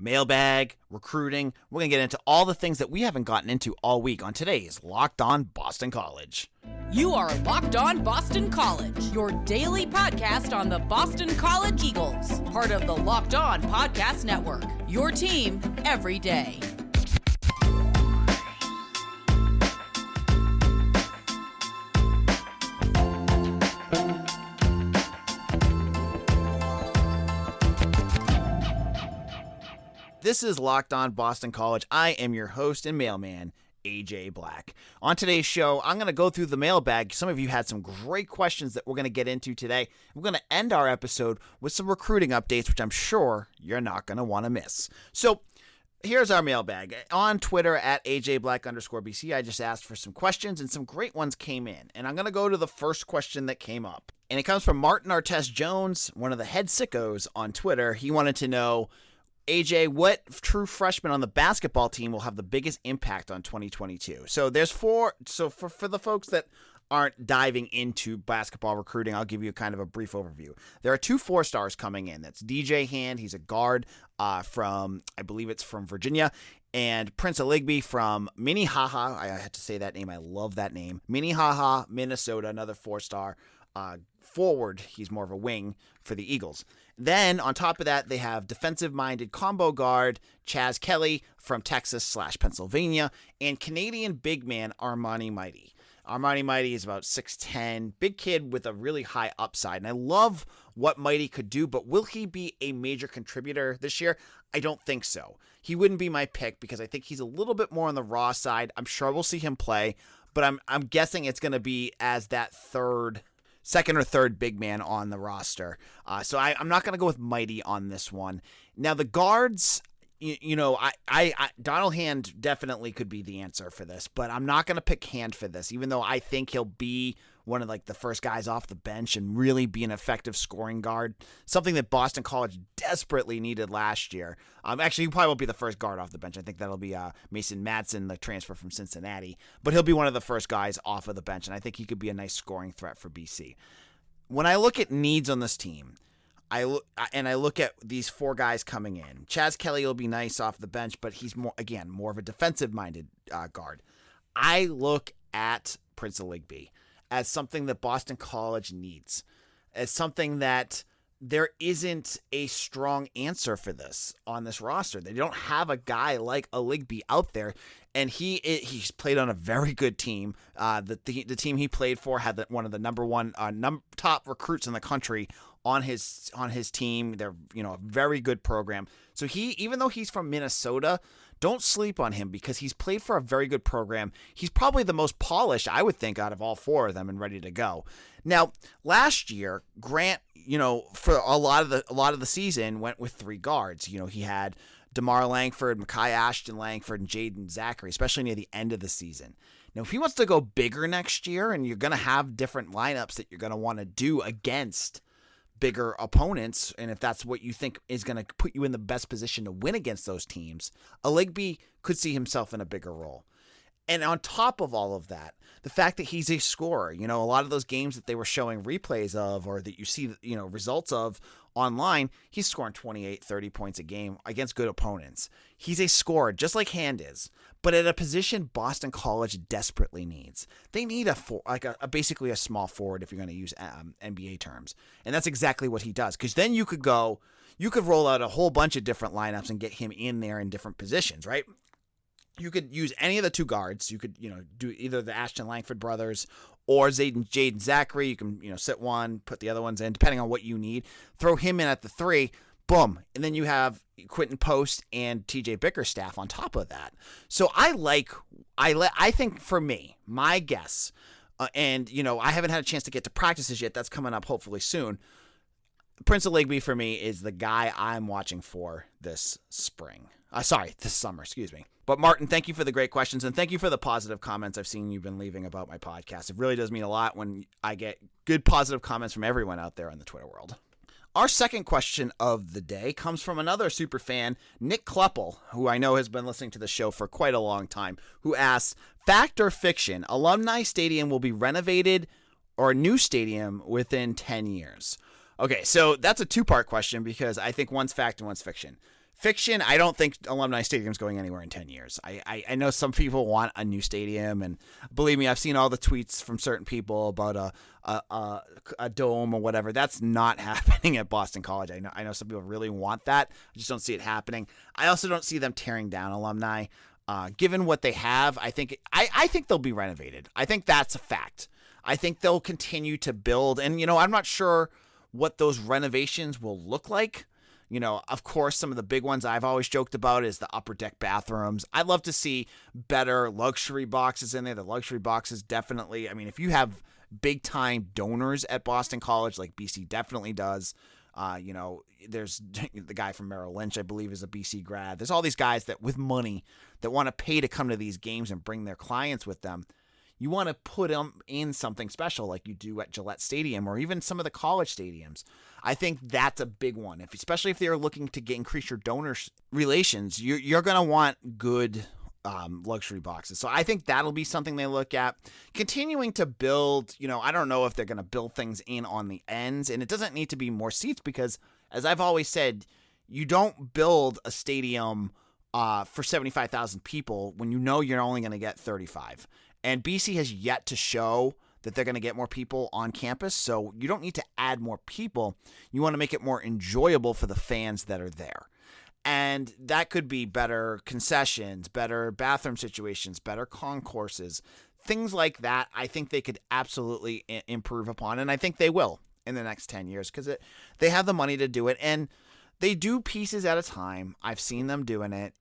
mailbag, recruiting. We're going to get into all the things that we haven't gotten into all week on today's Locked On Boston College. You are Locked On Boston College, your daily podcast on the Boston College Eagles, part of the Locked On Podcast Network, your team every day. This is Locked On Boston College. I am your host and mailman, AJ Black. On today's show, I'm going to go through the mailbag. Some of you had some great questions that we're going to get into today. We're going to end our episode with some recruiting updates, which I'm sure you're not going to want to miss. So here's our mailbag. On Twitter at AJBlack_BC, I just asked for some questions and some great ones came in. And I'm going to go to the first question that came up. And it comes from Martin Artest Jones, one of the head sickos on Twitter. He wanted to know, AJ, what true freshman on the basketball team will have the biggest impact on 2022? So there's four. So for the folks that aren't diving into basketball recruiting, I'll give you kind of a brief overview. There are 2 4-stars coming in. That's DJ Hand. He's a guard from, I believe it's from Virginia, and Prince Aligbe from Minnehaha. I had to say that name. I love that name. Minnehaha, Minnesota, another 4-star. Forward, he's more of a wing for the Eagles. Then on top of that, they have defensive-minded combo guard Chaz Kelly from Texas/Pennsylvania and Canadian big man Armani Mighty. Armani Mighty is about 6'10", big kid with a really high upside. And I love what Mighty could do, but will he be a major contributor this year? I don't think so. He wouldn't be my pick because I think he's a little bit more on the raw side. I'm sure we'll see him play, but I'm guessing it's going to be as that second or third big man on the roster. So I'm not going to go with Mighty on this one. Now the guards, Donald Hand definitely could be the answer for this, but I'm not going to pick Hand for this, even though I think he'll be one of the first guys off the bench and really be an effective scoring guard, something that Boston College desperately needed last year. Actually, he probably won't be the first guard off the bench. I think that'll be Mason Madsen, the transfer from Cincinnati, but he'll be one of the first guys off of the bench, and I think he could be a nice scoring threat for BC. When I look at needs on this team, I look at these 4 guys coming in. Chaz Kelly will be nice off the bench, but he's more of a defensive-minded guard. I look at Prince Aligbe as something that Boston College needs, as something that there isn't a strong answer for this on this roster. They don't have a guy like Aligbe out there, and he's played on a very good team. The team he played for had one of the number one top recruits in the country on his team. They're a very good program. So even though he's from Minnesota, don't sleep on him because he's played for a very good program. He's probably the most polished, I would think, out of all 4 of them and ready to go. Now, last year, Grant, for a lot of the season went with 3 guards. He had DeMar Langford, Mekhi Ashton Langford, and Jaden Zachary, especially near the end of the season. Now, if he wants to go bigger next year and you're going to have different lineups that you're going to want to do against bigger opponents, and if that's what you think is going to put you in the best position to win against those teams, Aligbe could see himself in a bigger role. And on top of all of that, the fact that he's a scorer, a lot of those games that they were showing replays of or that you see, results of online, he's scoring 28, 30 points a game against good opponents. He's a scorer, just like Hand is, but at a position Boston College desperately needs. They need basically a small forward if you're going to use NBA terms. And that's exactly what he does. Because then you could roll out a whole bunch of different lineups and get him in there in different positions, right? You could use any of the 2 guards. You could, do either the Ashton Langford brothers or Jaden Zachary. You can, sit one, put the other ones in, depending on what you need. Throw him in at the 3, boom. And then you have Quentin Post and TJ Bickerstaff on top of that. So I think for me, my guess, and, I haven't had a chance to get to practices yet. That's coming up hopefully soon. Prince Aligbe for me is the guy I'm watching for this summer, excuse me. But Martin, thank you for the great questions, and thank you for the positive comments I've seen you've been leaving about my podcast. It really does mean a lot when I get good positive comments from everyone out there in the Twitter world. Our second question of the day comes from another super fan, Nick Kleppel, who I know has been listening to the show for quite a long time, who asks, fact or fiction, Alumni Stadium will be renovated or a new stadium within 10 years? Okay, so that's a 2-part question because I think one's fact and one's fiction. Fiction, I don't think Alumni Stadium's going anywhere in 10 years. I know some people want a new stadium, and believe me, I've seen all the tweets from certain people about a dome or whatever. That's not happening at Boston College. I know some people really want that. I just don't see it happening. I also don't see them tearing down Alumni. Given what they have, I think they'll be renovated. I think that's a fact. I think they'll continue to build, and I'm not sure what those renovations will look like. Of course, some of the big ones I've always joked about is the upper deck bathrooms. I'd love to see better luxury boxes in there. The luxury boxes definitely, if you have big time donors at Boston College, like BC definitely does, there's the guy from Merrill Lynch, I believe, is a BC grad. There's all these guys that with money that want to pay to come to these games and bring their clients with them. You want to put them in something special like you do at Gillette Stadium or even some of the college stadiums. I think that's a big one. Especially if they're looking to increase your donor relations, you're going to want good luxury boxes. So I think that'll be something they look at. Continuing to build, I don't know if they're going to build things in on the ends, and it doesn't need to be more seats because, as I've always said, you don't build a stadium for 75,000 people when you're only going to get 35. And BC has yet to show that they're going to get more people on campus, so you don't need to add more people. You want to make it more enjoyable for the fans that are there. And that could be better concessions, better bathroom situations, better concourses, things like that. I think they could absolutely improve upon, and I think they will in the next 10 years because they have the money to do it, and they do pieces at a time. I've seen them doing it.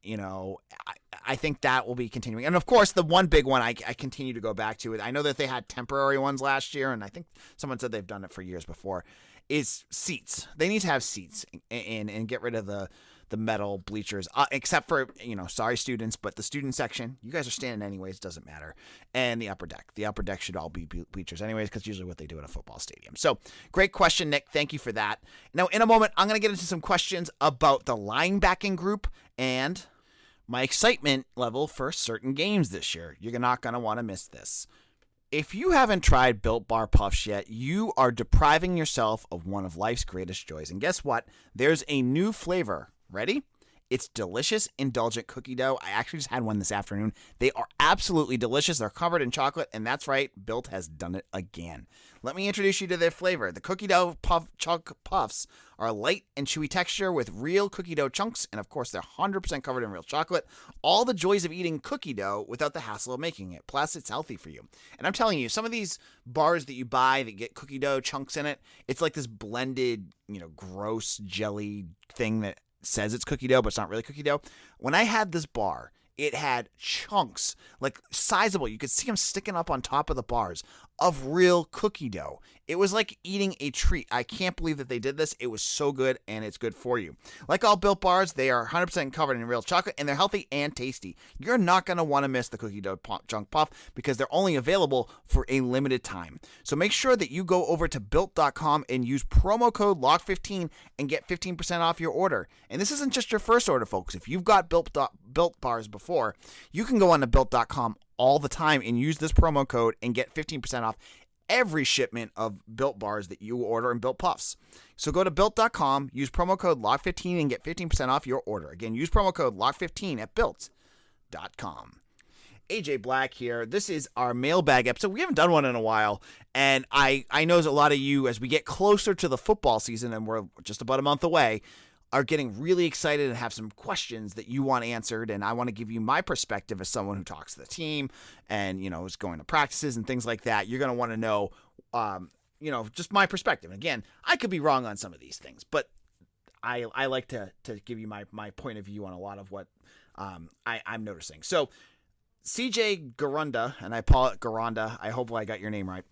I think that will be continuing. And, of course, the one big one I continue to go back to, I know that they had temporary ones last year, and I think someone said they've done it for years before, is seats. They need to have seats and get rid of the metal bleachers, except for, sorry, students, but the student section, you guys are standing anyways, doesn't matter. And the upper deck. The upper deck should all be bleachers anyways, because usually what they do at a football stadium. So, great question, Nick. Thank you for that. Now, in a moment, I'm going to get into some questions about the linebacking group and my excitement level for certain games this year. You're not going to want to miss this. If you haven't tried Built Bar Puffs yet, you are depriving yourself of one of life's greatest joys. And guess what? There's a new flavor. Ready? It's delicious, indulgent cookie dough. I actually just had one this afternoon. They are absolutely delicious. They're covered in chocolate, and that's right, Built has done it again. Let me introduce you to their flavor. The cookie dough chunk puffs are light and chewy texture with real cookie dough chunks, and of course, they're 100% covered in real chocolate. All the joys of eating cookie dough without the hassle of making it. Plus, it's healthy for you. And I'm telling you, some of these bars that you buy that get cookie dough chunks in it, it's like this blended, gross jelly thing that says it's cookie dough, but it's not really cookie dough. When I had this bar, it had chunks, like sizable. You could see them sticking up on top of the bars of real cookie dough. It was like eating a treat. I can't believe that they did this. It was so good, and it's good for you. Like all Built bars, they are 100% covered in real chocolate, and they're healthy and tasty. You're not going to want to miss the cookie dough chunk puff because they're only available for a limited time. So make sure that you go over to Built.com and use promo code LOCK15 and get 15% off your order. And this isn't just your first order, folks. If you've got Built bars before, you can go on to Built.com all the time and use this promo code and get 15% off every shipment of Built bars that you order and Built Puffs. So go to Built.com, use promo code LOCK15 and get 15% off your order. Again, use promo code LOCK15 at Built.com. AJ Black here. This is our mailbag episode. We haven't done one in a while, and I know a lot of you, as we get closer to the football season, and we're just about a month away, are getting really excited and have some questions that you want answered, and I want to give you my perspective as someone who talks to the team and, is going to practices and things like that. You're going to want to know, just my perspective. And again, I could be wrong on some of these things, but I like to give you my point of view on a lot of what I'm noticing. So CJ Garunda, and I call it Garanda, I hope I got your name right.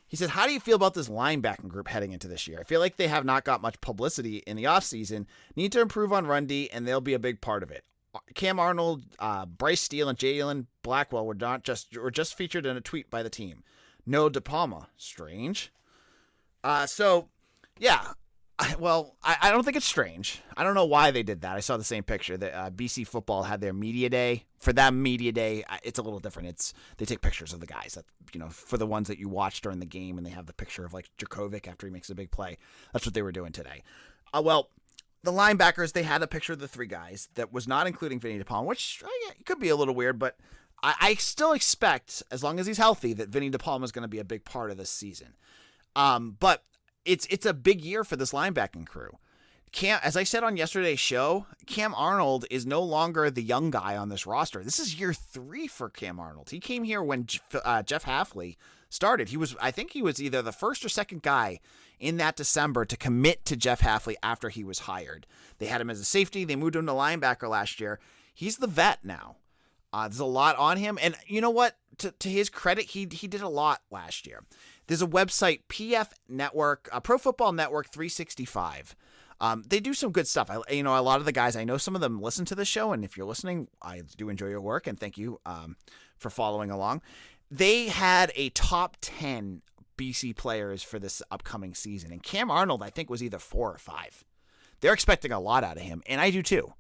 He said, how do you feel about this linebacking group heading into this year? I feel like they have not got much publicity in the offseason. Need to improve on run D, and they'll be a big part of it. Cam Arnold, Bryce Steele, and Jalen Blackwell were just featured in a tweet by the team. No De Palma. Strange. I don't think it's strange. I don't know why they did that. I saw the same picture that BC football had their media day. For them, media day, it's a little different. They take pictures of the guys that, for the ones that you watch during the game, and they have the picture of like Djokovic after he makes a big play. That's what they were doing today. the linebackers, they had a picture of the three guys that was not including Vinny DePalma, which could be a little weird, but I still expect, as long as he's healthy, that Vinny DePalma is going to be a big part of this season. But it's a big year for this linebacking crew. As I said on yesterday's show, Cam Arnold is no longer the young guy on this roster. This is year 3 for Cam Arnold. He came here when Jeff Hafley started. I think he was either the first or second guy in that December to commit to Jeff Hafley after he was hired. They had him as a safety. They moved him to linebacker last year. He's the vet now. There's a lot on him. And you know what? To his credit, he did a lot last year. There's a website, PF Network, Pro Football Network 365. They do some good stuff. A lot of the guys, I know some of them listen to the show, and if you're listening, I do enjoy your work, and thank you for following along. They had a top 10 BC players for this upcoming season, and Cam Arnold, I think, was either 4 or 5. They're expecting a lot out of him, and I do too.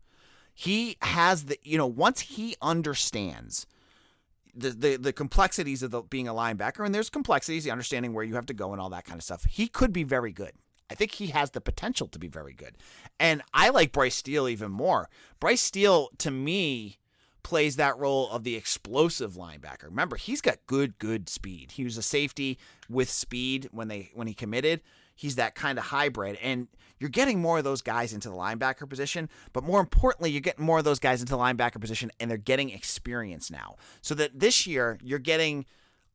He has once he understands the complexities of being a linebacker, and there's complexities, the understanding where you have to go and all that kind of stuff, he could be very good. I think he has the potential to be very good. And I like Bryce Steele even more. Bryce Steele, to me, plays that role of the explosive linebacker. Remember, he's got good speed. He was a safety with speed when he committed. He's that kind of hybrid. And you're getting more of those guys into the linebacker position, but more importantly, you're getting more of those guys into the linebacker position, and they're getting experience now. So that this year, you're getting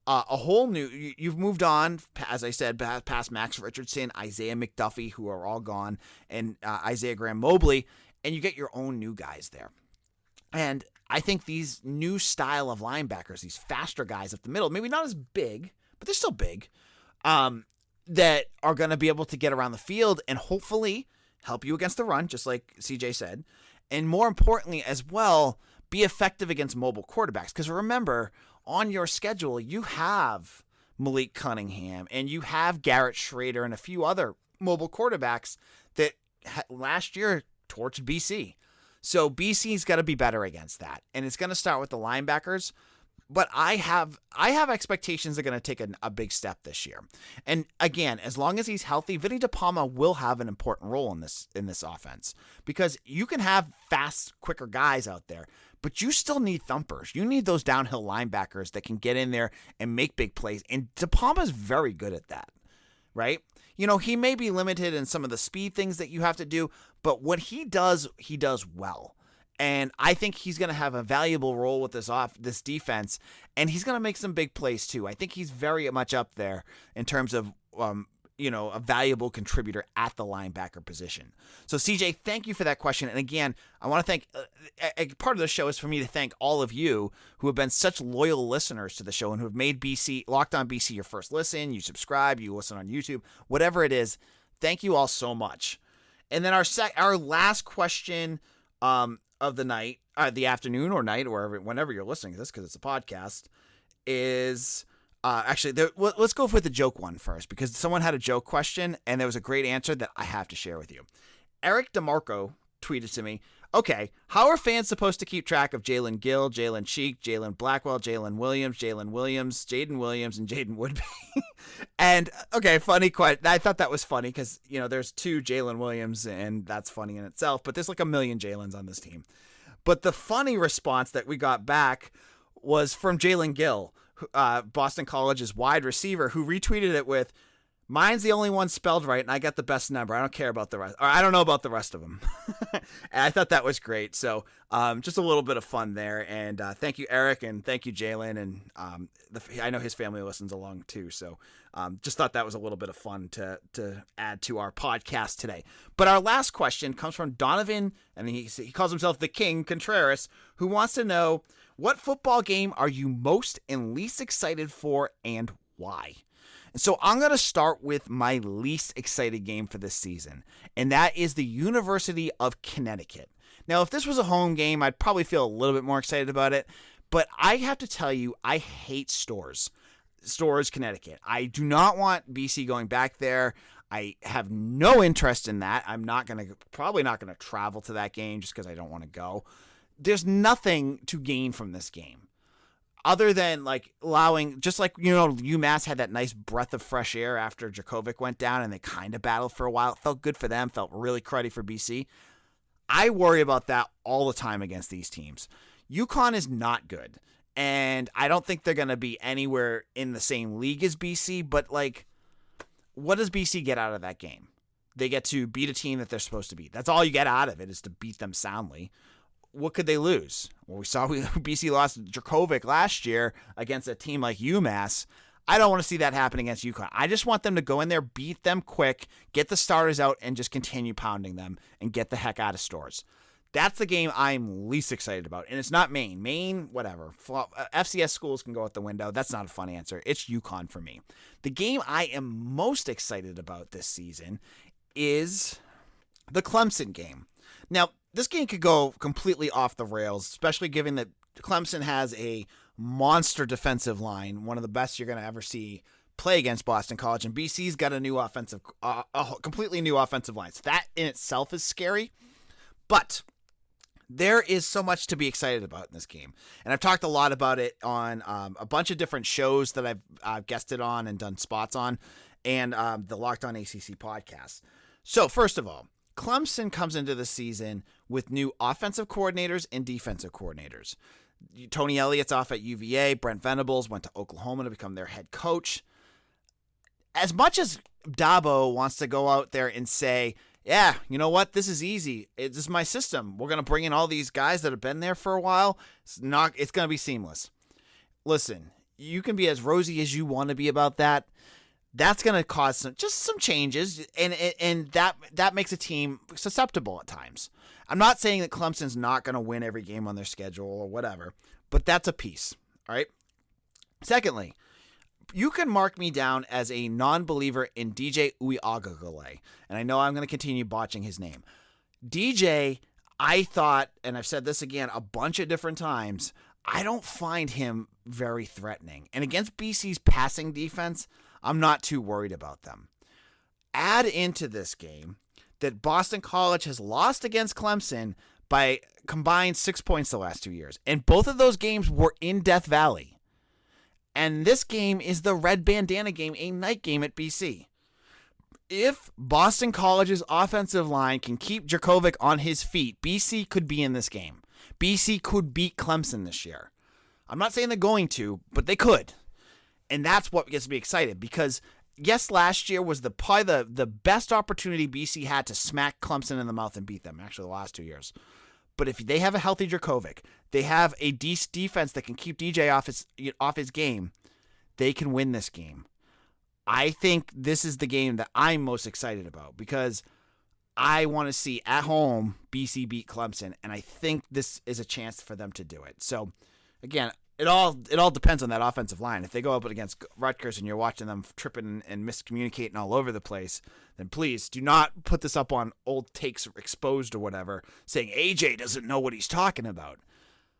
a whole new, you've moved on, as I said, past Max Richardson, Isaiah McDuffie, who are all gone, and Isaiah Graham Mobley, and you get your own new guys there. And I think these new style of linebackers, these faster guys up the middle, maybe not as big, but they're still big, that are going to be able to get around the field and hopefully help you against the run, just like CJ said. And more importantly as well, be effective against mobile quarterbacks. Because remember, on your schedule, you have Malik Cunningham and you have Garrett Schrader and a few other mobile quarterbacks that last year torched BC. So BC's got to be better against that. And it's going to start with the linebackers. But I have expectations they're going to take a big step this year. And again, as long as he's healthy, Vinny DePalma will have an important role in this offense, because you can have fast, quicker guys out there, but you still need thumpers. You need those downhill linebackers that can get in there and make big plays. And DePalma's very good at that, right? He may be limited in some of the speed things that you have to do, but what he does well. And I think he's going to have a valuable role with this defense, and he's going to make some big plays too. I think he's very much up there in terms of a valuable contributor at the linebacker position. So CJ, thank you for that question. And again, I want to thank part of the show is for me to thank all of you who have been such loyal listeners to the show and who have made Locked On BC your first listen. You subscribe, you listen on YouTube, whatever it is. Thank you all so much. And then our last question of the night, the afternoon or night, or whenever you're listening to this, because it's a podcast, is let's go with the joke one first, because someone had a joke question and there was a great answer that I have to share with you. Eric DeMarco tweeted to me, okay, how are fans supposed to keep track of Jalen Gill, Jalen Cheek, Jalen Blackwell, Jalen Williams, Jaden Williams, and Jaden Woodby? And, okay, funny question. I thought that was funny because, there's 2 Jalen Williams, and that's funny in itself, but there's like a million Jalens on this team. But the funny response that we got back was from Jalen Gill, Boston College's wide receiver, who retweeted it with, "Mine's the only one spelled right, and I got the best number. I don't care about the rest. Or I don't know about the rest of them." And I thought that was great. So just a little bit of fun there. And thank you, Eric, and thank you, Jalen. And I know his family listens along too. So just thought that was a little bit of fun to add to our podcast today. But our last question comes from Donovan, and he calls himself the King Contreras, who wants to know, what football game are you most and least excited for, and why? And so I'm going to start with my least excited game for this season, and that is the University of Connecticut. Now, if this was a home game, I'd probably feel a little bit more excited about it, but I have to tell you, I hate Storrs, Connecticut. I do not want BC going back there. I have no interest in that. I'm probably not going to travel to that game just because I don't want to go. There's nothing to gain from this game. other than like allowing, just like, UMass had that nice breath of fresh air after Djokovic went down and they kind of battled for a while. It felt good for them, felt really cruddy for BC. I worry about that all the time against these teams. UConn is not good, and I don't think they're going to be anywhere in the same league as BC, but like, what does BC get out of that game? They get to beat a team that they're supposed to beat. That's all you get out of it, is to beat them soundly. What could they lose? Well, we saw BC lost Djokovic last year against a team like UMass. I don't want to see that happen against UConn. I just want them to go in there, beat them quick, get the starters out, and just continue pounding them and get the heck out of stores. That's the game I'm least excited about. And it's not Maine. Maine, whatever. FCS schools can go out the window. That's not a fun answer. It's UConn for me. The game I am most excited about this season is the Clemson game. Now, this game could go completely off the rails, especially given that Clemson has a monster defensive line, one of the best you're going to ever see play against Boston College, and BC's got a completely new offensive line. So that in itself is scary, but there is so much to be excited about in this game. And I've talked a lot about it on a bunch of different shows that I've guested on and done spots on, and the Locked On ACC podcast. So first of all, Clemson comes into the season with new offensive coordinators and defensive coordinators. Tony Elliott's off at UVA. Brent Venables went to Oklahoma to become their head coach. As much as Dabo wants to go out there and say, yeah, you know what? This is easy. This is my system. We're going to bring in all these guys that have been there for a while. It's going to be seamless. Listen, you can be as rosy as you want to be about that. That's going to cause some changes, and that makes a team susceptible at times. I'm not saying that Clemson's not going to win every game on their schedule or whatever, but that's a piece, all right? Secondly, you can mark me down as a non-believer in DJ Uiagalelei, and I know I'm going to continue botching his name. DJ, I thought, and I've said this again a bunch of different times, I don't find him very threatening. And against BC's passing defense, I'm not too worried about them. Add into this game that Boston College has lost against Clemson by combined 6 points the last 2 years. And both of those games were in Death Valley. And this game is the red bandana game, a night game at BC. If Boston College's offensive line can keep Djokovic on his feet, BC could be in this game. BC could beat Clemson this year. I'm not saying they're going to, but they could. And that's what gets me excited, because yes, last year was probably the best opportunity BC had to smack Clemson in the mouth and beat them, actually the last 2 years. But if they have a healthy Djokovic, they have a defense that can keep DJ off his game, they can win this game. I think this is the game that I'm most excited about, because I want to see at home BC beat Clemson, and I think this is a chance for them to do it. So again, it all depends on that offensive line. If they go up against Rutgers and you're watching them tripping and miscommunicating all over the place, then please do not put this up on Old Takes Exposed or whatever, saying AJ doesn't know what he's talking about.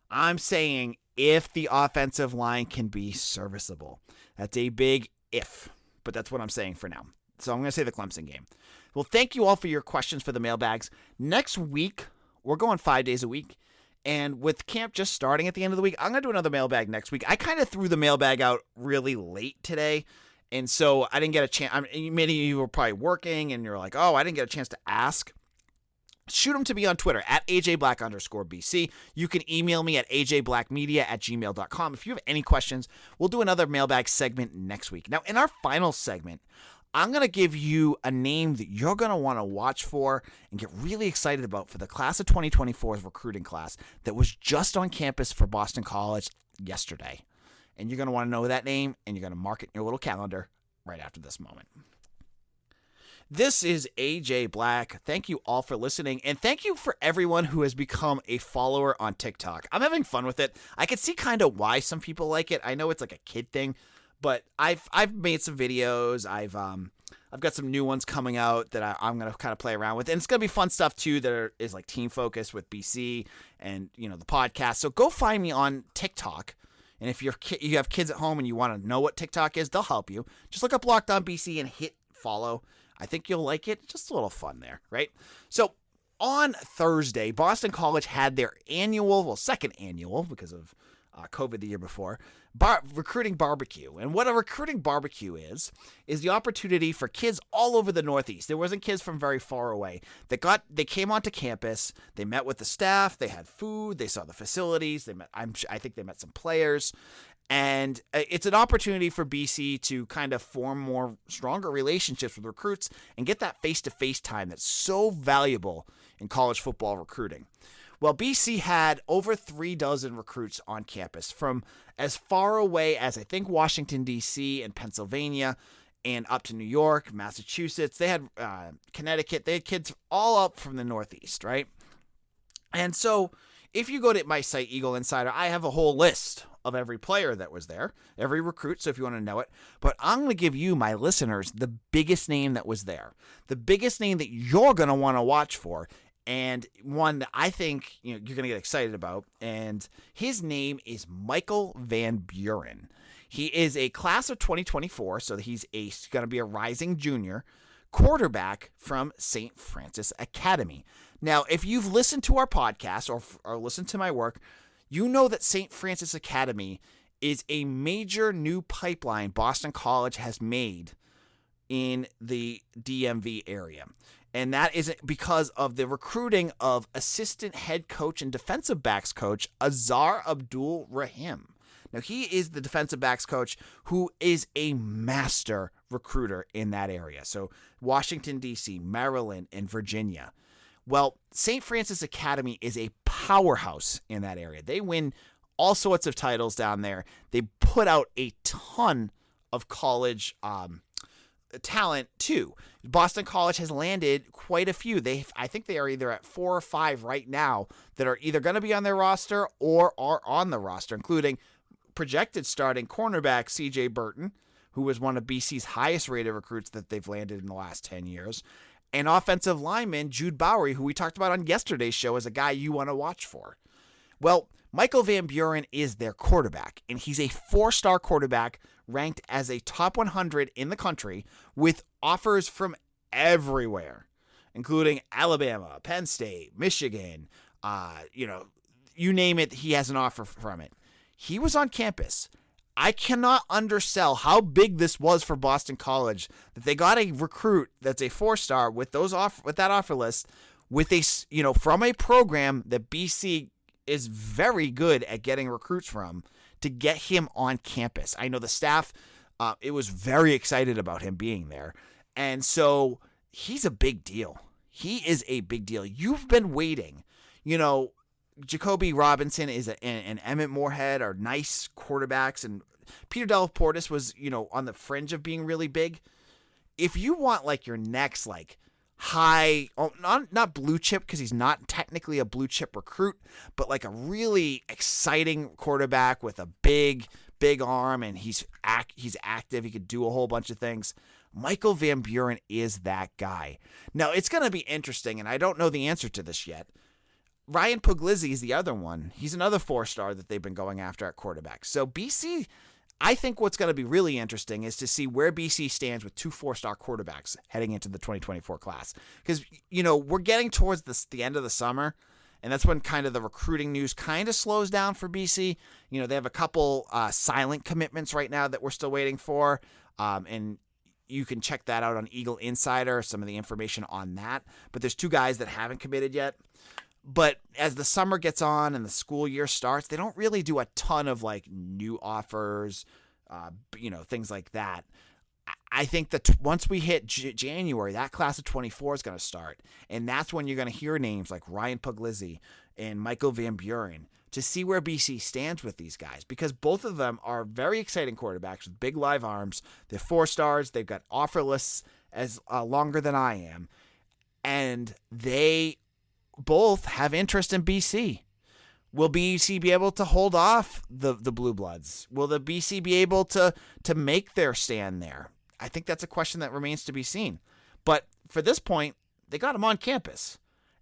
I'm saying if the offensive line can be serviceable. That's a big if, but that's what I'm saying for now. So I'm going to say the Clemson game. Well, thank you all for your questions for the mailbags. Next week, we're going 5 days a week. And with camp just starting at the end of the week, I'm going to do another mailbag next week. I kind of threw the mailbag out really late today, and so I didn't get a chance. Many of you were probably working, and you're like, oh, I didn't get a chance to ask. Shoot them to me on Twitter, at AJBlack_BC. You can email me at ajblackmedia@gmail.com. If you have any questions, we'll do another mailbag segment next week. Now, in our final segment, I'm going to give you a name that you're going to want to watch for and get really excited about for the class of 2024's recruiting class that was just on campus for Boston College yesterday. And you're going to want to know that name, and you're going to mark it in your little calendar right after this moment. This is AJ Black. Thank you all for listening, and thank you for everyone who has become a follower on TikTok. I'm having fun with it. I can see kind of why some people like it. I know it's like a kid thing, but I've made some videos. I've got some new ones coming out that I'm gonna kind of play around with, and it's gonna be fun stuff too. That is like team focused with BC and the podcast. So go find me on TikTok, and if you have kids at home and you want to know what TikTok is, they'll help you. Just look up Locked On BC and hit follow. I think you'll like it. Just a little fun there, right? So on Thursday, Boston College had their second annual because of COVID the year before, recruiting barbecue. And what a recruiting barbecue is the opportunity for kids all over the Northeast. There wasn't kids from very far away they came onto campus. They met with the staff. They had food. They saw the facilities. I think they met some players. And it's an opportunity for BC to kind of form more stronger relationships with recruits and get that face-to-face time that's so valuable in college football recruiting. Well, BC had over 36 recruits on campus from as far away as I think Washington, D.C. and Pennsylvania and up to New York, Massachusetts. They had Connecticut. They had kids all up from the Northeast, right? And so if you go to my site, Eagle Insider, I have a whole list of every player that was there, every recruit, so if you want to know it. But I'm going to give you, my listeners, the biggest name that was there, the biggest name that you're going to want to watch for, and one that I think you're going to get excited about. And his name is Michael Van Buren. He is a class of 2024, so he's going to be a rising junior quarterback from St. Francis Academy. Now, if you've listened to our podcast or listened to my work, you know that St. Francis Academy is a major new pipeline Boston College has made in the DMV area. And that is because of the recruiting of assistant head coach and defensive backs coach Azar Abdul Rahim. Now, he is the defensive backs coach who is a master recruiter in that area. So Washington, D.C., Maryland, and Virginia. Well, St. Francis Academy is a powerhouse in that area. They win all sorts of titles down there. They put out a ton of college talent too. Boston College has landed quite a few. I think they are either at 4 or 5 right now that are either going to be on their roster or are on the roster, including projected starting cornerback CJ Burton, who was one of BC's highest rated recruits that they've landed in the last 10 years, and offensive lineman Jude Bowery, who we talked about on yesterday's show as a guy you want to watch for. Well, Michael Van Buren is their quarterback, and he's a 4-star quarterback ranked as a top 100 in the country with offers from everywhere, including Alabama, Penn State, Michigan, you name it, he has an offer from it. He was on campus. I cannot undersell how big this was for Boston College that they got a recruit that's a 4-star with that offer list with from a program that BC is very good at getting recruits from to get him on campus. I know the staff, it was very excited about him being there. And so he's a big deal. He is a big deal. You've been waiting, Jacoby Robinson and Emmett Moorhead are nice quarterbacks, and Peter Delaportis was, on the fringe of being really big. If you want your next high, not blue chip because he's not technically a blue chip recruit, but a really exciting quarterback with a big arm, and he's active. He could do a whole bunch of things. Michael Van Buren is that guy. Now it's going to be interesting, and I don't know the answer to this yet. Ryan Puglisi is the other one. He's another 4-star that they've been going after at quarterback. So BC, I think what's going to be really interesting is to see where BC stands with 2 4-star quarterbacks heading into the 2024 class. Because, we're getting towards the end of the summer, and that's when kind of the recruiting news kind of slows down for BC. They have a couple silent commitments right now that we're still waiting for, and you can check that out on Eagle Insider, some of the information on that. But there's 2 guys that haven't committed yet. But as the summer gets on and the school year starts, they don't really do a ton of new offers, things like that. I think that once we hit January, that class of 24 is going to start. And that's when you're going to hear names like Ryan Puglisi and Michael Van Buren to see where BC stands with these guys, because both of them are very exciting quarterbacks with big live arms. They're 4-stars. They've got offer lists as longer than I am. And they both have interest in BC. Will BC be able to hold off the Blue Bloods? Will the BC be able to make their stand there? I think that's a question that remains to be seen. But for this point, they got him on campus.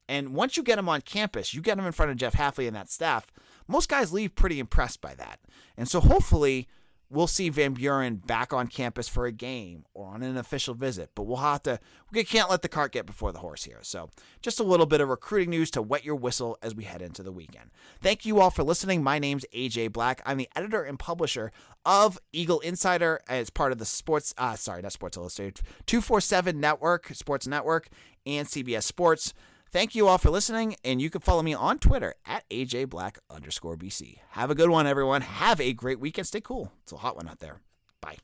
And once you get him on campus, you get him in front of Jeff Hafley and that staff, most guys leave pretty impressed by that. And so hopefully we'll see Van Buren back on campus for a game or on an official visit, but we can't let the cart get before the horse here. So just a little bit of recruiting news to wet your whistle as we head into the weekend. Thank you all for listening. My name's AJ Black. I'm the editor and publisher of Eagle Insider as part of the Sports Illustrated, 247 Network, Sports Network, and CBS Sports. Thank you all for listening, and you can follow me on Twitter at AJBlack_BC. Have a good one, everyone. Have a great weekend. Stay cool. It's a hot one out there. Bye.